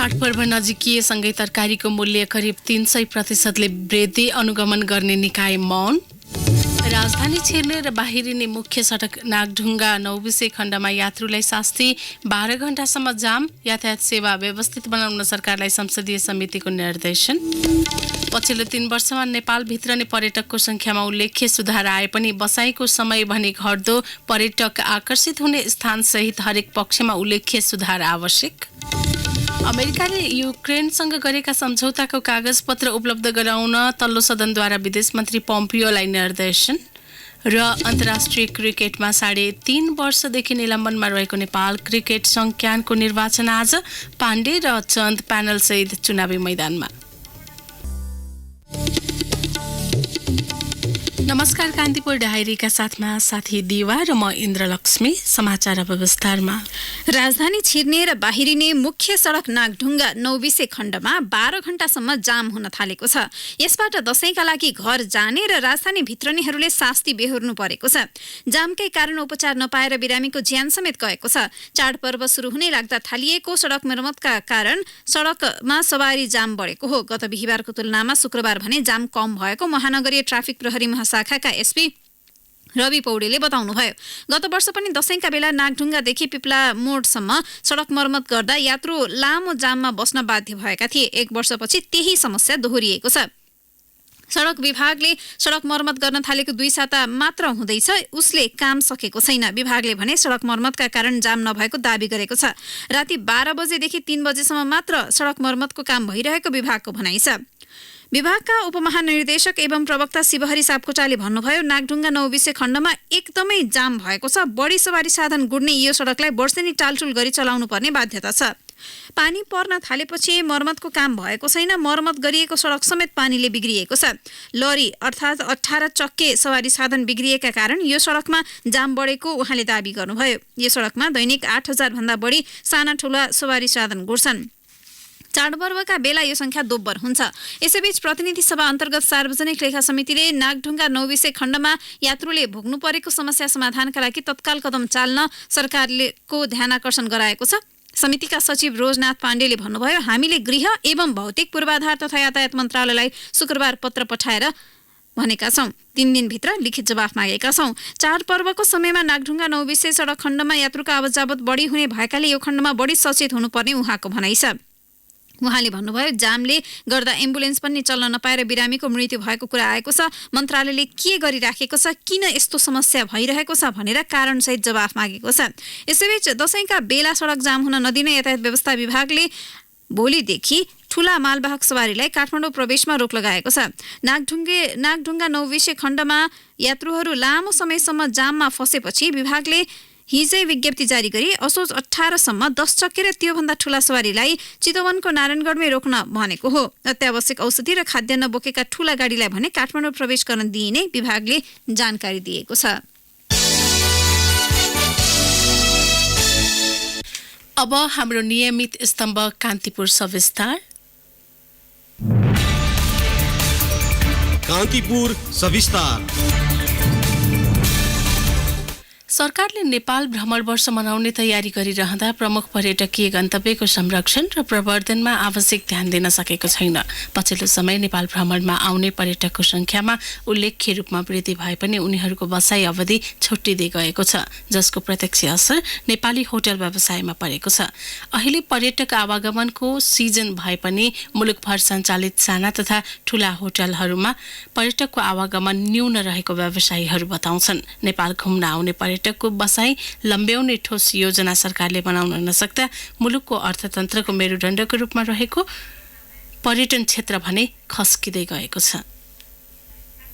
चाडपर्व नजिकिएसँगै तरकारीको मूल्य करिब 300% वृद्धि अनुगमन गर्ने निकाय मौन। राजधानी छिर्ने र बाहिरिने मुख्य सडक नागढुङ्गा नौबिसे खण्डमा यात्रुलाई शास्ति 12 घण्टासम्म जाम। यातायात सेवा व्यवस्थित बनाउन सरकारलाई संसदीय समितिको निर्देशन। पछिल्लो 3 वर्षमा नेपालभित्र नै पर्यटकको संख्यामा उल्लेख्य सुधार आए पनि बसाइको समय भने घट्दो। पर्यटक आकर्षित हुने स्थानसहित हरेक पक्षमा उल्लेख्य सुधार आवश्यक। अमेरिकाले युक्रेनसँग गरेका सम्झौताको कागजपत्र उपलब्ध गराउन तल्लो सदनद्वारा विदेश मन्त्री पोम्पियोलाई निर्देशन। र अन्तर्राष्ट्रिय क्रिकेटमा 3.5 वर्षदेखि निलम्बनमा रहेको नेपाल क्रिकेट संघ क्यानको निर्वाचन आज। पाण्डे र चन्द प्यानलसहित चुनावी मैदानमा। नमस्कार, कान्तिपुर डायरीका साथमा साथी दिवा र म इन्द्रलक्ष्मी। समाचार अब विस्तारमा। राजधानी छिर्ने र बाहिरिने मुख्य सडक नागढुङ्गा नौबिसे खण्डमा 12 घण्टासम्म जाम हुन थालेको छ। यसबाट दशैंका लागि घर जाने र राजधानी भित्रनेहरूले शास्ति बेहोर्नु परेको छ। जामकै कारण उपचार नपाएर बिरामीको ज्यान समेत गएको छ। चाडपर्व सुरु हुनै लाग्दा थालिएको सडक मर्मतका कारण सडकमा सवारी जाम बढेको हो। गत बिहीबारको तुलनामा शुक्रबार भने जाम कम भएको महानगरीय ट्राफिक प्रहरी शाखाका एसपी रवि पौडेलले बताउनुभयो। गत वर्ष पनि दशैंका बेला नागढुङ्गादेखि पिप्ला मोडसम्म सडक मर्मत गर्दा यात्रु लामो जाममा बस्न बाध्य भएका थिए। 1 वर्षपछि त्यही समस्या दोहोरिएको छ। सडक विभागले सडक मर्मत गर्न थालेको 2 साता मात्र हुँदैछ, उसले काम सकेको छैन। विभागले भने सडक मर्मतका कारण जाम नभएको दाबी गरेको छ। राति 12 बजेदेखि 3 बजेसम्म मात्र सडक मर्मतको काम भइरहेको विभागको भनाइ छ। विभागका उपमहानिर्देशक एवं प्रवक्ता शिवहरी सापकोटाले भन्नुभयो, नागढुङ्गा नौबिसे खण्डमा एकदमै जाम भएको छ। बढी सवारी साधन गुड्ने यो सडकलाई वर्षेनी टालटुल गरी चलाउनु पर्ने बाध्यता छ। पानी पर्न थालेपछि मर्मतको काम भएको छैन। मर्मत गरिएको सडक समेत पानीले बिग्रिएको छ। लरी अर्थात् 18 चक्के सवारी साधन बिग्रिएका कारण यो सडकमा जाम बढेको उहाँले दाबी गर्नुभयो। यो सडकमा दैनिक 8000 भन्दा बढी साना ठुला सवारी साधन गुड्छन्। चाडपर्वका बेला यो संख्या दोब्बर हुन्छ। यसैबीच प्रतिनिधि सभा अन्तर्गत सार्वजनिक लेखा समितिले नागढुङ्गा नौबिसे खण्डमा यात्रुले भोग्नु परेको समस्या समाधानका लागि तत्काल कदम चाल्न सरकारको ध्यानाकर्षण गराएको छ। समितिका सचिव रोजनाथ पाण्डेले भन्नुभयो, हामीले गृह एवं भौतिक पूर्वाधार तथा यातायात मन्त्रालयलाई शुक्रबार पत्र पठाएर भनेका छौं। 3 दिनभित्र लिखित जवाफ मागेका छौं। चाडपर्वको समयमा नागढुङ्गा नौबिसे सडक खण्डमा यात्रुको आवतजावत बढी हुने भएकाले यो खण्डमा बढी सचेत हुनुपर्ने उहाँको भनाइ छ। उहाँले भन्नुभयो, जामले गर्दा एम्बुलेन्स पनि चल्न नपाएर बिरामीको मृत्यु भएको कुरा आएको छ। मन्त्रालयले के गरिराखेको छ, किन यस्तो समस्या भइरहेको छ भनेर कारणसहित जवाफ मागेको छ। यसैबीच दशैंका बेला सडक जाम हुन नदिन यातायात व्यवस्था विभागले भोलिदेखि ठूला मालवाहक सवारीलाई काठमाडौँ प्रवेशमा रोक लगाएको छ। नागढुङ्गा नौबिसे खण्डमा यात्रुहरू लामो समयसम्म जाममा फसेपछि विभागले हिजै विज्ञप्ति जारी गरी असोज 18 सम्म 10 चक्के र त्योभन्दा ठूला सवारीलाई चितवनको नारायणगढमै रोक्न भनेको हो। अत्यावश्यक औषधि र खाद्यान्न बोकेका ठूला गाडीलाई भने काठमाडौँ प्रवेश गर्न दिइने विभागले जानकारी दिएको छ। अब हाम्रो नियमित स्तम्भ कान्तिपुर सविस्तार। कान्तिपुर सविस्तार। सरकारले नेपाल भ्रमण वर्ष मनाउने तयारी गरिरहँदा प्रमुख पर्यटकीय गन्तव्यको संरक्षण र प्रवर्धनमा आवश्यक ध्यान दिन सकेको छैन। पछिल्लो समय नेपाल भ्रमणमा आउने पर्यटकको संख्यामा उल्लेख्य रूपमा वृद्धि भए पनि उनीहरूको बसाई अवधि छुट्टिँदै गएको छ, जसको प्रत्यक्ष असर नेपाली होटल व्यवसायमा परेको छ। अहिले पर्यटक आवागमनको सिजन भए पनि मुलुकभर सञ्चालित साना तथा ठूला होटलहरूमा पर्यटकको आवागमन न्यून रहेको व्यवसायीहरू बताउँछन्। नेपाल घुम्न आउने पर्यटकको बसाई लम्ब्याउने ठोस योजना सरकारले बनाउन नसक्दा मुलुकको अर्थतन्त्रको मेरुदण्डको रूपमा रहेको पर्यटन क्षेत्र भने खस्किँदै गएको छ।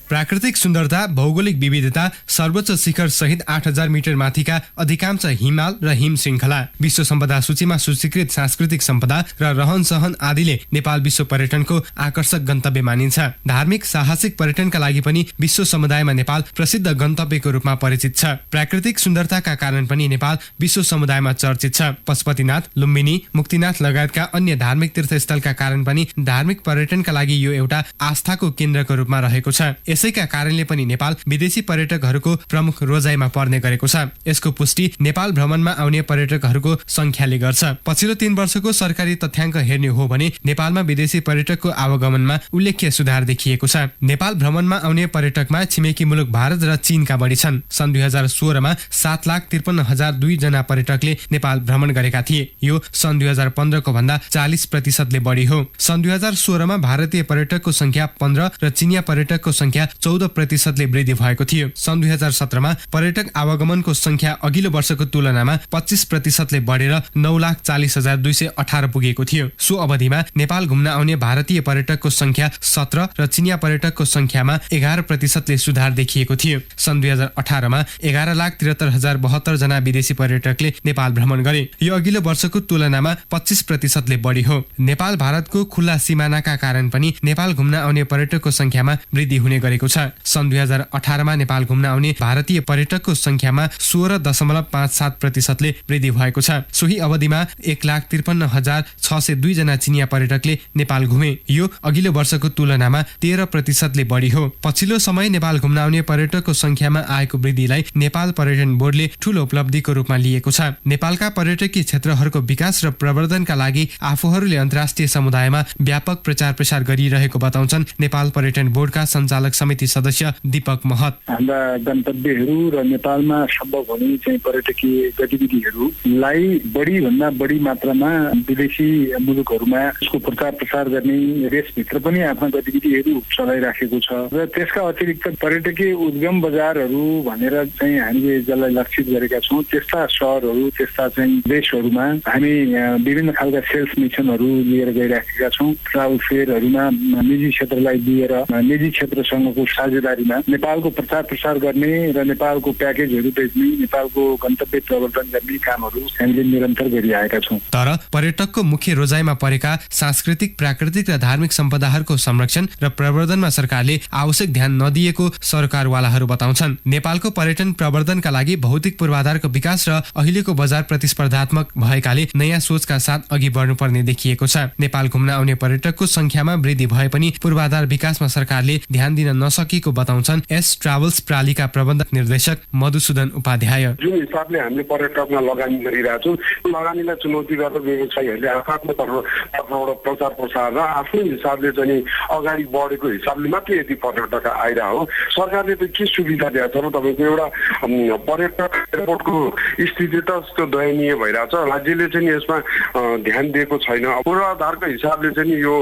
प्राकृतिक सुन्दरता, भौगोलिक विविधता, सर्वोच्च शिखर सहित 8000 मिटर माथिका अधिकांश हिमाल र हिम श्रृङ्खला, विश्व सम्पदा सूचीमा सूचीकृत सांस्कृतिक सम्पदा र रहनसहन आदिले नेपाल विश्व पर्यटनको आकर्षक गन्तव्य मानिन्छ। धार्मिक साहसिक पर्यटनका लागि पनि विश्व समुदायमा नेपाल प्रसिद्ध गन्तव्यको रूपमा परिचित छ। प्राकृतिक सुन्दरताका कारण पनि नेपाल विश्व समुदायमा चर्चित छ। पशुपतिनाथ, लुम्बिनी, मुक्तिनाथ लगायतका अन्य धार्मिक तीर्थस्थलका कारण पनि धार्मिक पर्यटनका लागि यो एउटा आस्थाको केन्द्रको रूपमा रहेको छ। यसैका कारणले पनि नेपाल विदेशी पर्यटकहरूको प्रमुख रोजाइमा पर्ने गरेको छ। यसको पुष्टि नेपाल भ्रमणमा आउने पर्यटकहरूको संख्याले गर्छ। पछिल्लो 3 वर्षको सरकारी तथ्याङ्क हेर्ने हो भने नेपालमा विदेशी पर्यटकको आवागमनमा उल्लेख्य सुधार देखिएको छ। नेपाल भ्रमणमा आउने पर्यटकमा छिमेकी मुलुक भारत र चीनका बढी छन्। सन् 2016 मा 7,53,002 जना पर्यटकले नेपाल भ्रमण गरेका थिए। यो सन् 2015 को भन्दा 40% बढी हो। सन् 2016 मा भारतीय पर्यटकको संख्या 15 र चीनिया पर्यटकको संख्या 14% वृद्धि भएको थियो। सन् 2017 मा पर्यटक आवागमनको संख्या अघिल्लो वर्षको तुलनामा 25% बढेर 9,40,218 पुगेको थियो। सो अवधिमा नेपाल घुम्न आउने भारतीय पर्यटकको संख्या 17 र चीनिया पर्यटकको संख्यामा 11% सुधार देखिएको थियो। सन् 2018 मा 11,73,072 जना विदेशी पर्यटकले नेपाल भ्रमण गरे। यो अघिल्लो वर्षको तुलनामा 25% बढी हो। नेपाल भारतको खुल्ला सिमानाका कारण पनि नेपाल घुम्न आउने पर्यटकको संख्यामा वृद्धि हुने गरेको छ। सन् 2018 मा नेपाल घुम्न आउने भारतीय पर्यटकको संख्यामा 16.57% वृद्धि भएको छ। सोही अवधिमा 1,53,602 जना चीनिया पर्यटकले नेपाल घुमे। यो अघिल्लो वर्षको तुलनामा 13% बढी हो। पछिल्लो समय नेपाल घुम्न आउने पर्यटकको संख्यामा आएको वृद्धिलाई नेपाल पर्यटन बोर्डले ठूलो उपलब्धिको रूपमा लिएको छ। नेपालका पर्यटकीय क्षेत्रहरूको विकास र प्रवर्धनका लागि आफूहरूले अन्तर्राष्ट्रिय समुदायमा व्यापक प्रचार प्रसार गरिरहेको बताउँछन् नेपाल पर्यटन बोर्डका सञ्चालक समिति सदस्य दीपक महत। हाम्रा गन्तव्यहरू र नेपालमा सम्भव हुने चाहिँ पर्यटकीय गतिविधिहरूलाई बढी भन्दा बढी मात्रामा विदेशी मुलुकहरूमा यसको प्रचार प्रसार गर्ने, देशभित्र पनि आफ्ना गतिविधिहरू चलाइराखेको छ र त्यसका अतिरिक्त पर्यटकीय उद्गम बजारहरू भनेर चाहिँ हामीले जसलाई लक्षित गरेका छौँ त्यस्ता सहरहरू, त्यस्ता चाहिँ देशहरूमा हामी विभिन्न खालका सेल्स मिसनहरू लिएर गइराखेका छौँ। ट्राभल फेयरहरूमा निजी क्षेत्रलाई लिएर निजी क्षेत्रसँगको साझेदारीमा नेपालको प्रचार प्रसार गर्ने र नेपालको प्याकेजहरू बेच्ने, नेपालको गन्तव्य प्रवर्धन गर्ने कामहरू हामीले निरन्तर गरिरहेका छौँ। तर पर्यटकको मुख्य रोजाइमा परेका सांस्कृतिक, प्राकृतिक र धार्मिक सम्पदाहरूको संरक्षण र प्रवर्धनमा सरकारले आवश्यक ध्यान नदिएको सरकारवालाहरू बताउँछन्। नेपालको पर्यटन प्रवर्धनका लागि भौतिक पूर्वाधारको विकास र अहिलेको बजार प्रतिस्पर्धात्मक भएकाले नयाँ सोचका साथ अघि बढ्नुपर्ने देखिएको छ। नेपाल घुम्न आउने पर्यटकको संख्यामा वृद्धि भए पनि पूर्वाधार विकासमा सरकारले ध्यान दिन नसकेको बताउँछन् एस ट्राभल्स प्रालीका प्रबन्धक निर्देशक मधुसूदन उपाध्याय। जुन हिसाबले हामीले पर्यटकमा लगानी गरिरहेछौँ, लगानीलाई चुनौती गरेर व्यवसायीहरूले आफ्नो तर्फबाट प्रचार प्रसार र आफ्नै हिसाबले चाहिँ अगाडि बढेको हिसाबले मात्रै यदि पर्यटक आइरह हो। सरकारले त के सुविधा दिएको छ र तपाईँको एउटा पर्यटक एयरपोर्टको स्थिति त यस्तो दयनीय भइरहेछ। राज्यले चाहिँ यसमा ध्यान दिएको छैन। पूर्वाधारको हिसाबले चाहिँ यो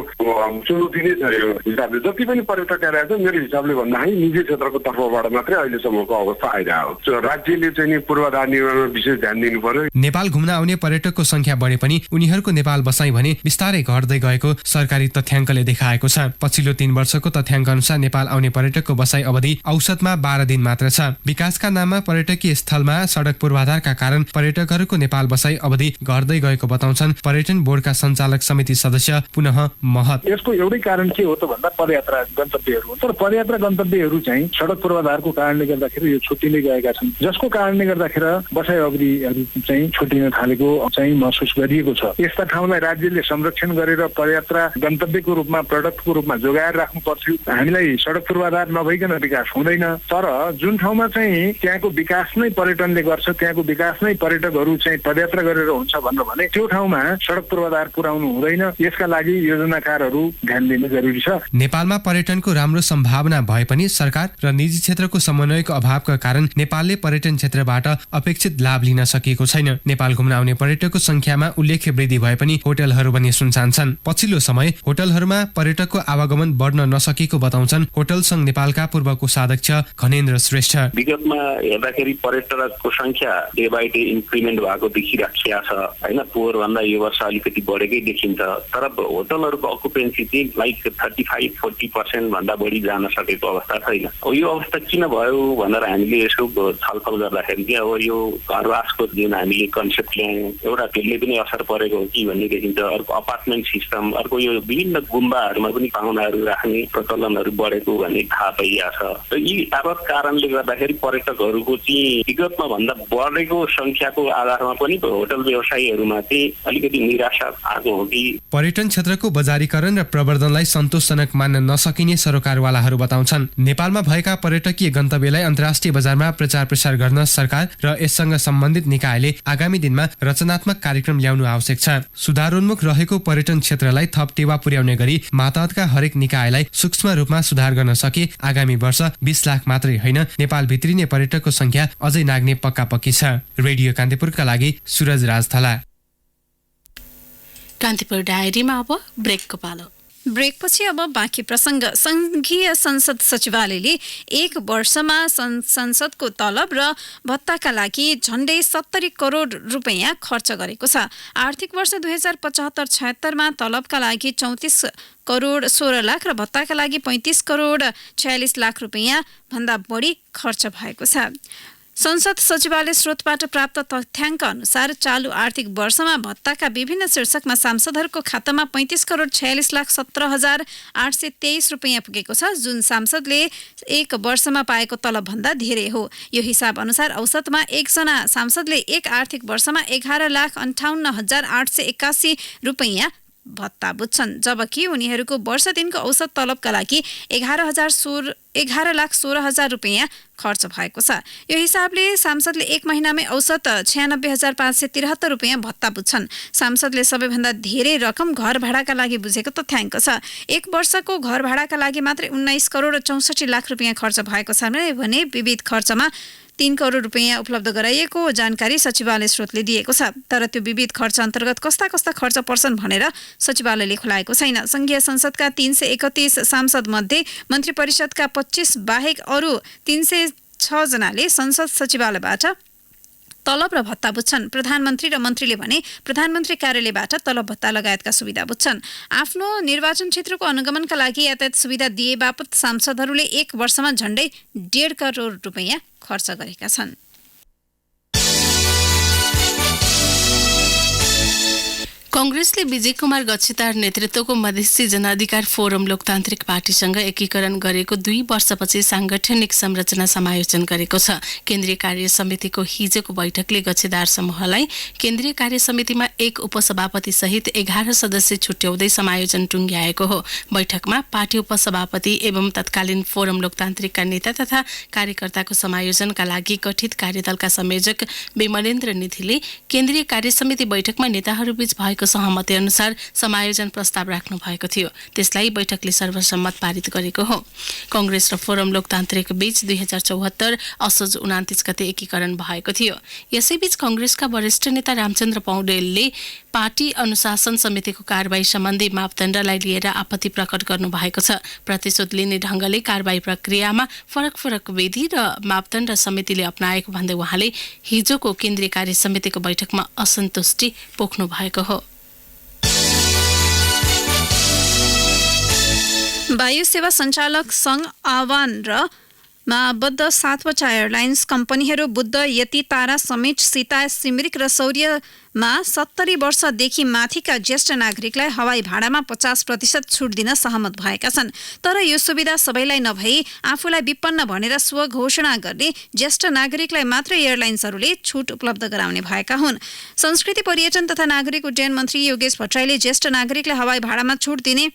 चुनौती नै छ। यो हिसाबले जति पनि पर्यटक आइरहेको छ मेरो हिसाबले भन्दाखेरि निजी क्षेत्रको तर्फबाट मात्रै अहिलेसम्मको अवस्था आइरहेको छ। राज्यले चाहिँ पूर्वाधार निर्माणमा विशेष ध्यान दिनु पर्यो। नेपाल घुम्न आउने पर्यटकको संख्या बढे पनि उनीहरूको नेपाल बसाइ भने बिस्तारै घट्दै गएको सरकारी तथ्याङ्कले देखाएको छ। पछिल्लो 3 वर्षको तथ्याङ्क अनुसार नेपाल आउने पर्यटकको बसाइ अवधि औसतमा 12 दिन मात्र छ। विकासका नाममा पर्यटकीय स्थलमा सडक पूर्वाधारका कारण पर्यटकहरूको नेपाल बसाइ अवधि घट्दै गएको बताउँछन् पर्यटन बोर्डका सञ्चालक समिति सदस्य पुनः महत। यसको एउटै कारण के हो त भन्दा पदयात्रा गन्तव्यहरू हो। तर पदयात्रा गन्तव्यहरू चाहिँ सडक पूर्वाधारको कारणले गर्दाखेरि यो छुट्टिँदै गएका छन्, जसको कारणले गर्दाखेरि बसाइ अवधिहरू चाहिँ छुट्टिन थालेको चाहिँ महसुस गरिएको छ। यस्ता ठाउँलाई राज्यले संरक्षण गरेर पदयात्रा गन्तव्यको रूपमा, प्रडक्टको रूपमा जोगाएर राख्नु पर्थ्यो। हामीलाई सडक पूर्वाधार नभइकन विकास हुँदैन। तर जुन ठाउँमा चाहिँ त्यहाँको विकास नै पर्यटनले गर्छ, त्यहाँको विकास नै पर्यटकहरू चाहिँ पदयात्रा गरेर हुन्छ भनेर भने त्यो ठाउँमा सडक पूर्वाधार पुर्याउनु हुँदैन। यसका लागि योजनाकारहरू ध्यान दिनु जरुरी छ। नेपालमा पर्यटनको राम्रो सम्भावना भए पनि सरकार र निजी क्षेत्रको समन्वयको अभावका कारण नेपालले पर्यटन क्षेत्रबाट अपेक्षित लाभ लिन सकेको छैन। नेपाल घुम्न आउने पर्यटकको संख्यामा उल्लेख्य वृद्धि भए पनि होटलहरू भने सुनसान छन्। पछिल्लो समय होटलहरूमा पर्यटकको आवागमन बढ्न नसकेको बताउँछन् होटल संघ नेपालका पूर्व कोषाध्यक्ष घनेन्द्र श्रेष्ठ। विगतमा हेर्दाखेरि पर्यटकको संख्या डे बाई डे इन्क्रिमेन्ट भएको देखिराखिया छ हैन। पोहोर भन्दा यो वर्ष अलिकति बढेकै देखिन्छ। तर होटलहरूको अकुपेन्सी चाहिँ लाइक 35-40% भन्दा बढी जान सकेको अवस्था छैन। यो अवस्था किन भयो भनेर हामीले यसो छलफल गर्दाखेरि चाहिँ अब यो घरवासको जुन हामीले कन्सेप्ट ल्यायौँ एउटा त्यसले पनि असर परेको हो कि भन्ने देखिन्छ। अर्को अपार्टमेन्ट सिस्टम, अर्को यो विभिन्न गुम्बाहरूमा पनि पाहुनाहरू राख्ने प्रचलनहरू बढेको भन्ने थाहा पाइएको छ। र यी आपत कारणले गर्दाखेरि पर्यटकहरूको चाहिँ विगतमा भन्दा बढेको संख्याको आधारमा पनि होटल व्यवसायीहरूमा चाहिँ अलिकति निराशा आएको हो कि। पर्यटन क्षेत्रको बजारीकरण र प्रवर्धनलाई सन्तोषजनक मान्न नसकिने सरकारवालाहरू बताउँछन्। नेपालमा भएका पर्यटकीय गन्तव्यलाई अन्तर्राष्ट्रिय बजारमा प्रचार प्रसार गर्न सरकार र यससँग सम्बन्धित निकायले आगामी दिनमा रचनात्मक कार्यक्रम ल्याउनु आवश्यक छ। सुधारोन्मुख रहेको पर्यटन क्षेत्रलाई थप टेवा पुर्याउने गरी मातहतका हरेक निकायलाई सूक्ष्म रूपमा सुधार गर्न सके आगामी वर्ष 20 लाख मात्रै होइन, नेपाल भित्रिने पर्यटकको संख्या अझै नाग्ने पक्का-पक्की छ। रेडियो कान्तिपुरका लागि सुरज राजथला। कान्तिपुर डायरीमा अब ब्रेकको पालो। ब्रेकपछि अब बाँकी प्रसङ्ग। संघीय संसद सचिवालयले 1 वर्षमा संसदको तलब र भत्ताका लागि झण्डै 70 करोड रुपैयाँ खर्च गरेको छ। आर्थिक वर्ष 2075-76 मा तलबका लागि 34 करोड 16 लाख र भत्ताका लागि 35 करोड 46 लाख रुपैयाँ भन्दा बढी खर्च भएको छ। संसद सचिवालय स्रोतबाट प्राप्त तथ्याङ्क अनुसार चालु आर्थिक वर्षमा भत्ताका विभिन्न शीर्षकमा सांसदहरूको खातामा 35 करोड 46 लाख 17,823 रुपैयाँ पुगेको छ, जुन सांसदले 1 वर्षमा पाएको तलब भन्दा धेरै हो। यो हिसाब अनुसार औसतमा एकजना सांसदले 1 आर्थिक वर्षमा 11,58,881 रुपैयाँ भत्ता बुझ्छन्, जबकि उनीहरूको वर्ष दिनको औसत तलबका लागि 11,16,000 रुपैयाँ खर्च भएको छ। यो हिसाबले सांसदले 1 महिनामै औसत 96,573 रुपैयाँ भत्ता बुझ्छन्। सांसदले सबैभन्दा धेरै रकम घर भाडाका लागि बुझेको तथ्याङ्क छ। 1 वर्षको घर भाडाका लागि मात्रै 19 करोड 64 लाख रुपैयाँ खर्च भएको छ भने विविध खर्चमा 3 करोड रुपैयाँ उपलब्ध गराइएको जानकारी सचिवालय स्रोतले दिएको छ। तर त्यो विविध खर्च अन्तर्गत कस्ता खर्च पर्छन् भनेर सचिवालयले खुलाएको छैन। संघीय संसदका 331 सांसद मध्ये मन्त्री परिषदका 25 बाहेक अरू 306 जनाले संसद सचिवालयबाट तलब र भत्ता बुझ्छन्। प्रधानमन्त्री र मन्त्रीले भने प्रधानमन्त्री कार्यालयबाट तलब भत्ता लगायतका सुविधा बुझ्छन्। आफ्नो निर्वाचन क्षेत्रको अनुगमनका लागि यातायात सुविधा दिए बापत सांसदहरूले 1 वर्षमा झण्डै 1.5 करोड रुपैयाँ खर्च गरेका छन्। कांग्रेसले विजय कुमार गच्छितार नेतृत्वको मधेसी जनाधिकार फोरम लोकतान्त्रिक पार्टीसँग एकीकरण गरेको 2 वर्षपछि सांगठनिक संरचना समायोजन गरेको छ। केन्द्रीय कार्य समितिको हिजोको बैठकले गच्छिदार समूहलाई केन्द्रीय कार्य समितिमा 1 उपसभापति सहित 11 सदस्य छुट्याउँदै समायोजन टुङ्ग्याएको हो। बैठकमा पार्टी उपसभापति एवं तत्कालीन फोरम लोकतान्त्रिकका नेता तथा कार्यकर्ताको समायोजनका लागि गठित कार्यदलका संयोजक विमलेन्द्र निधिले केन्द्रीय कार्य समिति बैठकमा नेताहरूबीच भएको सहमति अनुसार समायोजन प्रस्ताव राख्नु भएको थियो। त्यसलाई बैठकले सर्वसम्मत पारित गरेको हो। कांग्रेस र फोरम लोकतान्त्रिक बीच 2074 असोज 29 गते एकीकरण भएको थियो। यसैबीच कांग्रेसका वरिष्ठ नेता रामचन्द्र पौडेलले पार्टी अनुशासन समितिको कारबाही सम्बन्धी मापदण्डलाई लिएर आपत्ति प्रकट गर्नु भएको छ। प्रतिशोध लिने ढंगले कारबाही प्रक्रियामा फरक विधि र मापदण्ड समितिले अपनाएको भन्दै उहाँले हिजोको केन्द्रीय कार्य समितिको बैठकमा असन्तुष्टि पोख्नु भएको हो। वायु सेवा सञ्चालक संघ आह्वान र मा आबद्ध 7वटा एयरलाइन्स कम्पनीहरू बुद्ध, यति, तारा, समेत, सीता, सिमरिक र शौर्यमा 70 वर्षदेखि माथिका ज्येष्ठ नागरिकलाई हवाई भाडामा 50% छुट दिन सहमत भएका छन्। तर यो सुविधा सबैलाई नभई आफूलाई विपन्न भनेर स्वघोषणा गर्ने ज्येष्ठ नागरिकलाई मात्र एयरलाइन्सहरूले छुट उपलब्ध गराउने भएका हुन्। संस्कृति, पर्यटन तथा नागरिक उड्डयन मन्त्री योगेश भट्टराईले ज्येष्ठ नागरिकलाई हवाई भाडामा छुट दिने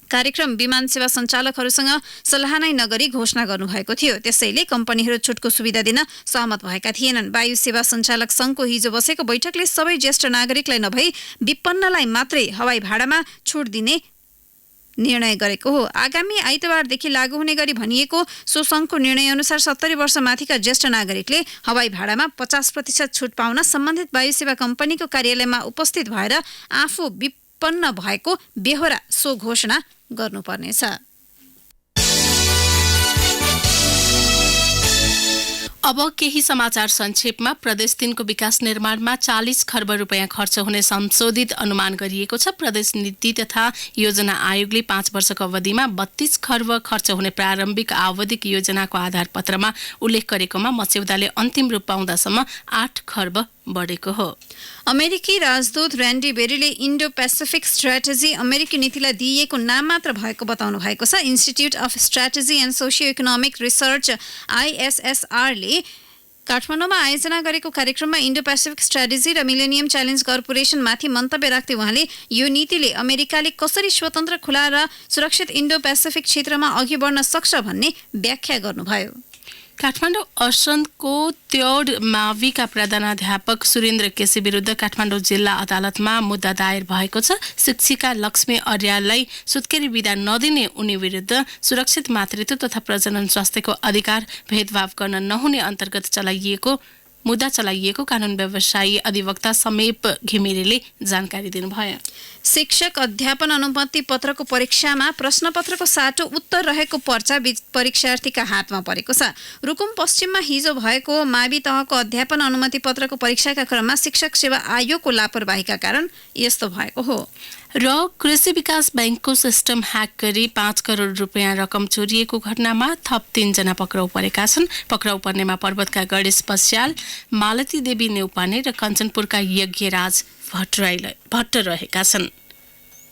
कार्यक्रम विमान सेवा सञ्चालकहरूसँग सल्लाह नै नगरी घोषणा गर्नुभएको थियो। त्यसैले कम्पनीहरू छुटको सुविधा दिन सहमत भएका थिएनन्। वायु सेवा सञ्चालक संघको हिजो बसेको बैठकले सबै ज्येष्ठ नागरिकलाई नभई विपन्नलाई मात्रै हवाई भाडामा छुट दिने निर्णय गरेको हो। आगामी आइतबारदेखि लागू हुने गरी भनिएको सो संघको निर्णय अनुसार 70 वर्ष माथिका ज्येष्ठ नागरिकले हवाई भाडामा 50% छुट पाउन सम्बन्धित वायु सेवा कम्पनीको कार्यालयमा उपस्थित भएर आफू विपन्न भएको बेहोरा सो घोषणा गर्नुपर्नेछ। अब केही समाचार संक्षेपमा। प्रदेश 3 को विकास निर्माणमा 40 खर्ब रुपैयाँ खर्च हुने संशोधित अनुमान गरिएको छ। प्रदेश नीति तथा योजना आयोगले 5 वर्षको अवधिमा 32 खर्ब खर्च हुने प्रारम्भिक आवधिक योजनाको आधार पत्रमा उल्लेख गरेकोमा मस्यौदाले अन्तिम रूप पाउँदासम्म 8 खर्ब बढेको हो। अमेरिकी राजदूत र्यान्डी बेरीले इन्डो पेसिफिक स्ट्र्याटेजी अमेरिकी नीतिलाई दिइएको नाम मात्र भएको बताउनु भएको छ। Institute of strategy and socio economic research ISSRले काठमाडौँमा आयोजना गरेको कार्यक्रममा इन्डो पेसिफिक स्ट्राटेजी र मिलेनियम च्यालेन्ज कर्पोरेसनमाथि मन्तव्य राख्दै उहाँले यो नीतिले अमेरिकाले कसरी स्वतन्त्र, खुला र सुरक्षित इन्डो पेसिफिक क्षेत्रमा अघि बढ्न सक्छ भन्ने व्याख्या गर्नुभयो। काठमाडौँ असनको त्योड माविका प्रधानाध्यापक सुरेन्द्र केसी विरुद्ध काठमाडौँ जिल्ला अदालतमा मुद्दा दायर भएको छ। शिक्षिका लक्ष्मी अर्याललाई सुत्केरी बिदा नदिने उनी विरुद्ध सुरक्षित मातृत्व तथा प्रजनन स्वास्थ्यको अधिकार भेदभाव गर्न नहुने अन्तर्गत मुद्दा चलाइएको कानून व्यवसायी अधिवक्ता समीप घिमिरेले जानकारी दिनुभयो। शिक्षक अध्यापन अनुमति पत्रको परीक्षामा प्रश्नपत्रको साटो उत्तर रहेको पर्चा परीक्षार्थीका हातमा परेको छ। रुकुम पश्चिममा हिजो भएको मावि तहको अध्यापन अनुमति पत्रको परीक्षाका क्रममा शिक्षक सेवा आयोगको लापरवाहीका कारण यस्तो भएको हो। र कृषि विकास बैंकको सिस्टम ह्याक गरी 5 करोड रुपियाँ रकम चोरिएको घटनामा थप 3 जना पक्राउ परेका छन्। पक्राउ पर्नेमा पर्वतका गणेश बस्याल, मालती देवी नेउपाने र कञ्चनपुरका यज्ञराज भट्ट रहेका छन्।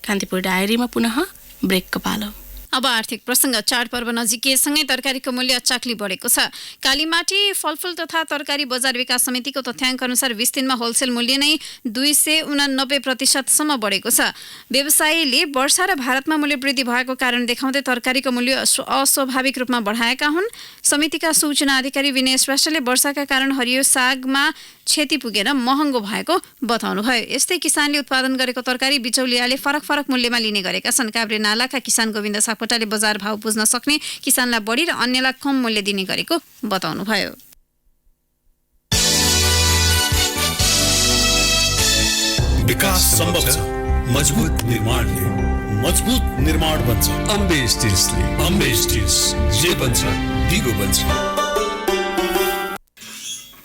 कान्तिपुर डायरीमा पुनः ब्रेकको पालो। अब आर्थिक प्रसङ्ग। चाडपर्व नजिकैसँगै तरकारीको मूल्य अचाक्ली बढेको छ। कालीमाटी फलफुल तथा तरकारी बजार विकास समितिको तथ्याङ्क अनुसार 20 दिनमा होलसेल मूल्य नै 289% बढेको छ। व्यवसायीले वर्षा र भारतमा मूल्य वृद्धि भएको कारण देखाउँदै तरकारीको मूल्य अस्वाभाविक रूपमा बढाएका हुन्। समितिका सूचना अधिकारी विनय श्रेष्ठले वर्षाका कारण हरियो सागमा क्षति पुगेर महँगो भएको बताउनुभयो। यस्तै किसानले उत्पादन गरेको तरकारी बिचौलियाले फरक फरक मूल्यमा लिने गरेका छन्। काभ्रे नालाका किसान गोविन्द सापकोटाले बजार भाव बुझ्न सक्ने, किसानलाई बढी र अन्यलाई कम मूल्य दिने गरेको बताउनुभयो। विकास सम्भव छ मजबुत निर्माणले। मजबुत निर्माण बन्छ अम्बे स्टिल्सले। अम्बे स्टिल्स जे बन्छ दिगो बन्छ।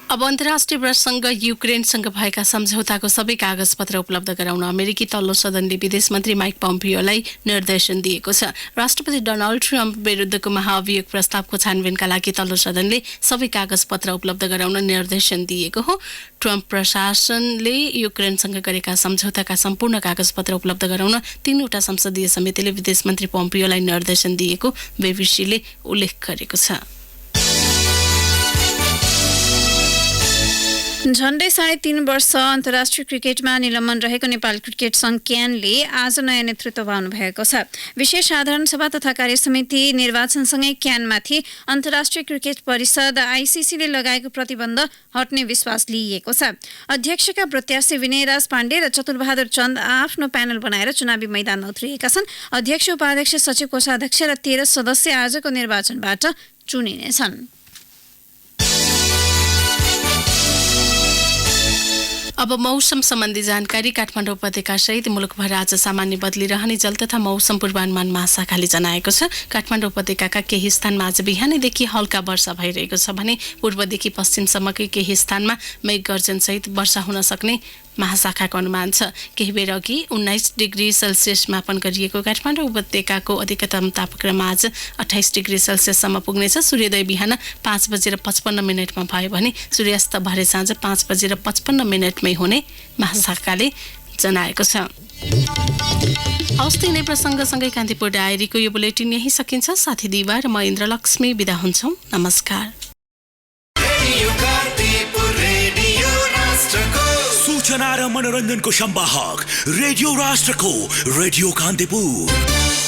अब अन्तर्राष्ट्रिय प्रसङ्ग। युक्रेनसँग भएका सम्झौताको सबै कागजपत्र उपलब्ध गराउन अमेरिकी तल्लो सदनले विदेश मन्त्री माइक पोम्पियोलाई निर्देशन दिएको छ। राष्ट्रपति डोनाल्ड ट्रम्प विरुद्धको महाभियोग प्रस्तावको छानबिनका लागि तल्लो सदनले सबै कागजपत्र उपलब्ध गराउन निर्देशन दिएको हो। ट्रम्प प्रशासनले युक्रेनसँग गरेका सम्झौताका सम्पूर्ण कागजपत्र उपलब्ध गराउन 3वटा संसदीय समितिले विदेश मन्त्री पोम्पियोलाई निर्देशन दिएको बीबीसीले उल्लेख गरेको छ। झण्डै 3.5 वर्ष अन्तर्राष्ट्रिय क्रिकेटमा निलम्बन रहेको नेपाल क्रिकेट सङ्घ क्यानले आज नयाँ नेतृत्व पाउनु भएको छ। विशेष साधारण सभा तथा कार्यसमिति निर्वाचनसँगै क्यानमाथि अन्तर्राष्ट्रिय क्रिकेट परिषद आइसिसीले लगाएको प्रतिबन्ध हट्ने विश्वास लिइएको छ। अध्यक्षका प्रत्याशी विनयराज पाण्डे र चतुरबहादुर चन्द आफ्नो प्यानल बनाएर चुनावी मैदानमा उत्रिएका छन्। अध्यक्ष, उपाध्यक्ष, सचिव, कोषाध्यक्ष र 13 सदस्य आजको निर्वाचनबाट चुनिनेछन्। अब मौसम सम्बन्धी जानकारी। काठमाडौँ उपत्यका सहित मुलुकभर आज सामान्य बदली रहने जल तथा मौसम पूर्वानुमान महाशाखाले जनाएको छ। काठमाडौँ उपत्यकाका केही स्थानमा आज बिहानैदेखि हल्का वर्षा भइरहेको छ भने पूर्वदेखि पश्चिमसम्मकै केही स्थानमा मेघ गर्जन सहित वर्षा हुन सक्ने महाशाखाको अनुमान छ। केही बेर अघि 19 डिग्री सेल्सियस मापन गरिएको काठमाडौँ उपत्यकाको अधिकतम तापक्रम आज 28 डिग्री सेल्सियससम्म पुग्नेछ। सूर्योदय बिहान 5:55 भयो भने सूर्यास्त भरे साँझ 5:55 हुने महाशाखाले जनाएको छ। हवस्, नै प्रसङ्गसँगै कान्तिपुर डायरीको यो बुलेटिन यही सकिन्छ। साथी दिवा र म इन्द्रलक्ष्मी बिदा हुन्छौँ। नमस्कार। सूचना र मनोरञ्जनको संवाहक रेडियो राष्ट्रको रेडियो कान्तिपुर।